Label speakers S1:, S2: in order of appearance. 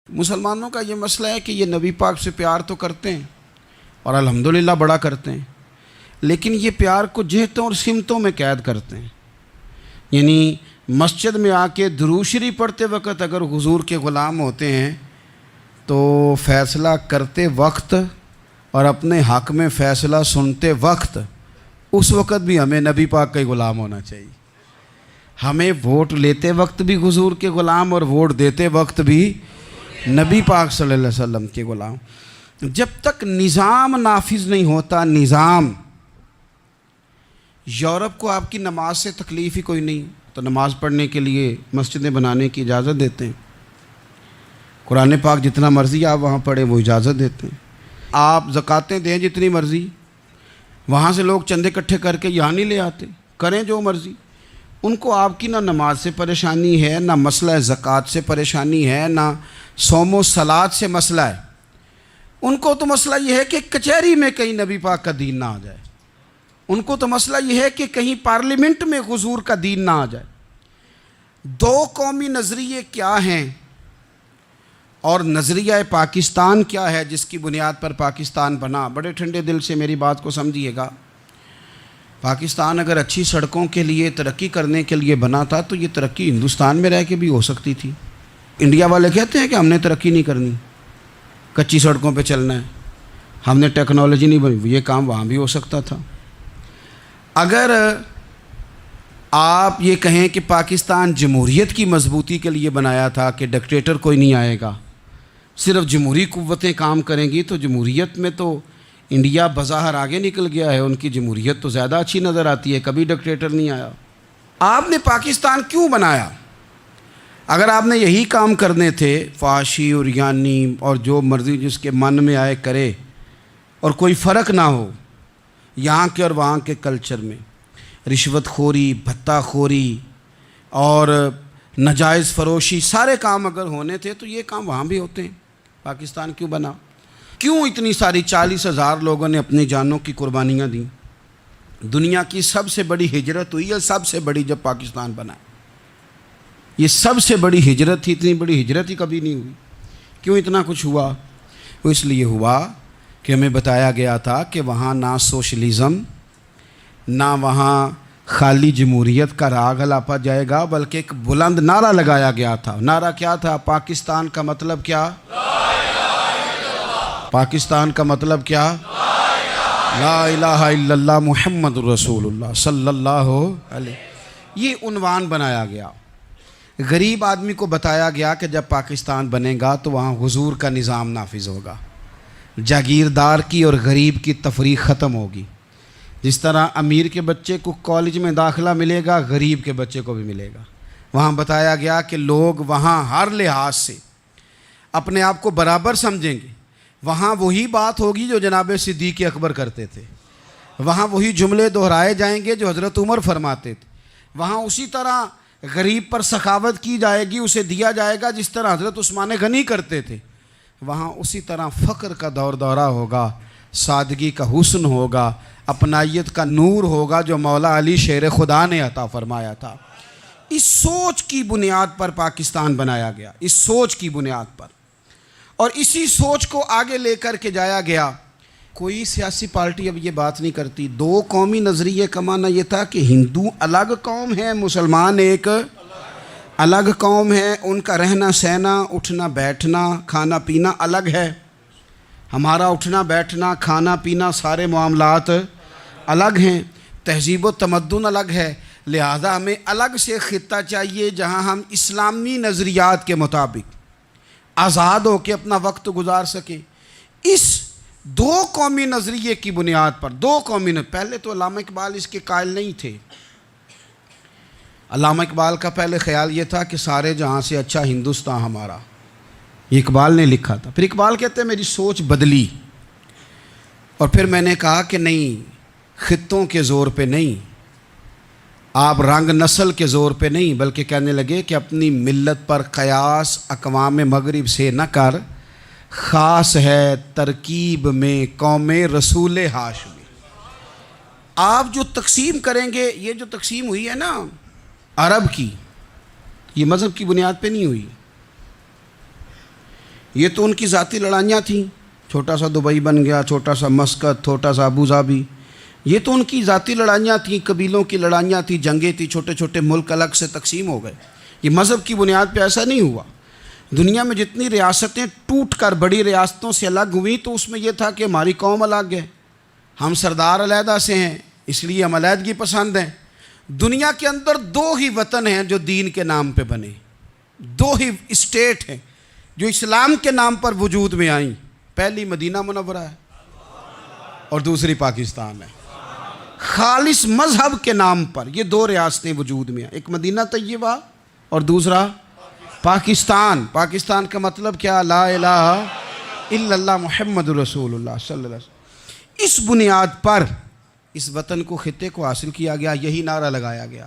S1: مسلمانوں کا یہ مسئلہ ہے کہ یہ نبی پاک سے پیار تو کرتے ہیں اور الحمدللہ بڑا کرتے ہیں، لیکن یہ پیار کو جہتوں اور سمتوں میں قید کرتے ہیں۔ یعنی مسجد میں آ کے درود شریف پڑھتے وقت اگر حضور کے غلام ہوتے ہیں تو فیصلہ کرتے وقت اور اپنے حق میں فیصلہ سنتے وقت اس وقت بھی ہمیں نبی پاک کا ہی غلام ہونا چاہیے۔ ہمیں ووٹ لیتے وقت بھی حضور کے غلام اور ووٹ دیتے وقت بھی نبی پاک صلی اللہ علیہ وسلم کے غلام۔ جب تک نظام نافذ نہیں ہوتا، نظام، یورپ کو آپ کی نماز سے تکلیف ہی کوئی نہیں تو نماز پڑھنے کے لیے مسجدیں بنانے کی اجازت دیتے ہیں، قرآن پاک جتنا مرضی آپ وہاں پڑھیں وہ اجازت دیتے ہیں، آپ زکاتیں دیں جتنی مرضی، وہاں سے لوگ چندے اکٹھے کر کے یہاں نہیں لے آتے، کریں جو مرضی۔ ان کو آپ کی نہ نماز سے پریشانی ہے، نہ مسئلہ زکوٰۃ سے پریشانی ہے، نہ صوم و صلات سے مسئلہ ہے۔ ان کو تو مسئلہ یہ ہے کہ کچہری میں کہیں نبی پاک کا دین نہ آ جائے، ان کو تو مسئلہ یہ ہے کہ کہیں پارلیمنٹ میں حضور کا دین نہ آ جائے۔ دو قومی نظریے کیا ہیں اور نظریہ پاکستان کیا ہے جس کی بنیاد پر پاکستان بنا؟ بڑے ٹھنڈے دل سے میری بات کو سمجھیے گا۔ پاکستان اگر اچھی سڑکوں کے لیے ترقی کرنے کے لیے بنا تھا تو یہ ترقی ہندوستان میں رہ کے بھی ہو سکتی تھی۔ انڈیا والے کہتے ہیں کہ ہم نے ترقی نہیں کرنی، کچی سڑکوں پہ چلنا ہے، ہم نے ٹیکنالوجی نہیں بنی، یہ کام وہاں بھی ہو سکتا تھا۔ اگر آپ یہ کہیں کہ پاکستان جمہوریت کی مضبوطی کے لیے بنایا تھا کہ ڈکٹیٹر کوئی نہیں آئے گا، صرف جمہوری قوتیں کام کریں گی، تو جمہوریت میں تو انڈیا بظاہر آگے نکل گیا ہے، ان کی جمہوریت تو زیادہ اچھی نظر آتی ہے، کبھی ڈکٹیٹر نہیں آیا۔ آپ نے پاکستان کیوں بنایا؟ اگر آپ نے یہی کام کرنے تھے، فحاشی اور یانی اور جو مرضی جس کے من میں آئے کرے اور کوئی فرق نہ ہو یہاں کے اور وہاں کے کلچر میں، رشوت خوری، بھتہ خوری اور ناجائز فروشی، سارے کام اگر ہونے تھے تو یہ کام وہاں بھی ہوتے ہیں۔ پاکستان کیوں بنا؟ کیوں اتنی ساری 40,000 لوگوں نے اپنی جانوں کی قربانیاں دیں؟ دنیا کی سب سے بڑی ہجرت ہوئی ہے، سب سے بڑی، جب پاکستان بنا۔ یہ سب سے بڑی ہجرت تھی، اتنی بڑی ہجرت ہی کبھی نہیں ہوئی۔ کیوں اتنا کچھ ہوا؟ وہ اس لیے ہوا کہ ہمیں بتایا گیا تھا کہ وہاں نہ سوشلزم، نہ وہاں خالی جمہوریت کا راگ الاپا جائے گا، بلکہ ایک بلند نعرہ لگایا گیا تھا۔ نعرہ کیا تھا؟ پاکستان کا مطلب کیا؟ پاکستان کا مطلب کیا؟ لا الہ الا اللہ محمد رسول اللہ صلی اللہ علیہ۔ یہ عنوان بنایا گیا۔ غریب آدمی کو بتایا گیا کہ جب پاکستان بنے گا تو وہاں حضور کا نظام نافذ ہوگا، جاگیردار کی اور غریب کی تفریق ختم ہوگی۔ جس طرح امیر کے بچے کو کالج میں داخلہ ملے گا، غریب کے بچے کو بھی ملے گا۔ وہاں بتایا گیا کہ لوگ وہاں ہر لحاظ سے اپنے آپ کو برابر سمجھیں گے۔ وہاں وہی بات ہوگی جو جناب صدیق اکبر کرتے تھے، وہاں وہی جملے دہرائے جائیں گے جو حضرت عمر فرماتے تھے، وہاں اسی طرح غریب پر سخاوت کی جائے گی، اسے دیا جائے گا جس طرح حضرت عثمان غنی کرتے تھے، وہاں اسی طرح فقر کا دور دورہ ہوگا، سادگی کا حسن ہوگا، اپنائیت کا نور ہوگا جو مولا علی شیر خدا نے عطا فرمایا تھا۔ اس سوچ کی بنیاد پر پاکستان بنایا گیا، اس سوچ کی بنیاد پر، اور اسی سوچ کو آگے لے کر کے جایا گیا۔ کوئی سیاسی پارٹی اب یہ بات نہیں کرتی۔ دو قومی نظریے کا معنی یہ تھا کہ ہندو الگ قوم ہے، مسلمان ایک الگ قوم ہے، ان کا رہنا سہنا، اٹھنا بیٹھنا، کھانا پینا الگ ہے، ہمارا اٹھنا بیٹھنا، کھانا پینا، سارے معاملات الگ ہیں، تہذیب و تمدن الگ ہے، لہذا ہمیں الگ سے خطہ چاہیے جہاں ہم اسلامی نظریات کے مطابق آزاد ہو کے اپنا وقت گزار سکیں۔ اس دو قومی نظریے کی بنیاد پر، دو قومی پہلے تو علامہ اقبال اس کے قائل نہیں تھے۔ علامہ اقبال کا پہلے خیال یہ تھا کہ سارے جہاں سے اچھا ہندوستان ہمارا، یہ اقبال نے لکھا تھا۔ پھر اقبال کہتے ہیں میری سوچ بدلی، اور پھر میں نے کہا کہ نہیں، خطوں کے زور پہ نہیں، آپ رنگ نسل کے زور پہ نہیں، بلکہ کہنے لگے کہ اپنی ملت پر قیاس اقوام مغرب سے نہ کر، خاص ہے ترکیب میں قوم رسول ہاشمی۔ آپ جو تقسیم کریں گے، یہ جو تقسیم ہوئی ہے نا عرب کی، یہ مذہب کی بنیاد پہ نہیں ہوئی، یہ تو ان کی ذاتی لڑائیاں تھیں، چھوٹا سا دبئی بن گیا، چھوٹا سا مسقط، چھوٹا سا ابو ظبی، یہ تو ان کی ذاتی لڑائیاں تھیں، قبیلوں کی لڑائیاں تھیں، جنگیں تھیں، چھوٹے چھوٹے ملک الگ سے تقسیم ہو گئے۔ یہ مذہب کی بنیاد پہ ایسا نہیں ہوا۔ دنیا میں جتنی ریاستیں ٹوٹ کر بڑی ریاستوں سے الگ ہوئیں تو اس میں یہ تھا کہ ہماری قوم الگ ہے، ہم سردار علیحدہ سے ہیں، اس لیے ہم علیحدگی پسند ہیں۔ دنیا کے اندر دو ہی وطن ہیں جو دین کے نام پہ بنے، دو ہی اسٹیٹ ہیں جو اسلام کے نام پر وجود میں آئیں، پہلی مدینہ منورہ ہے اور دوسری پاکستان ہے۔ خالص مذہب کے نام پر یہ دو ریاستیں وجود میں ہیں، ایک مدینہ طیبہ اور دوسرا پاکستان۔ پاکستان کا مطلب کیا؟ لا الہ الا اللہ محمد رسول اللہ صلی اللہ علیہ وسلم۔ اس بنیاد پر اس وطن کو، خطے کو حاصل کیا گیا، یہی نعرہ لگایا گیا۔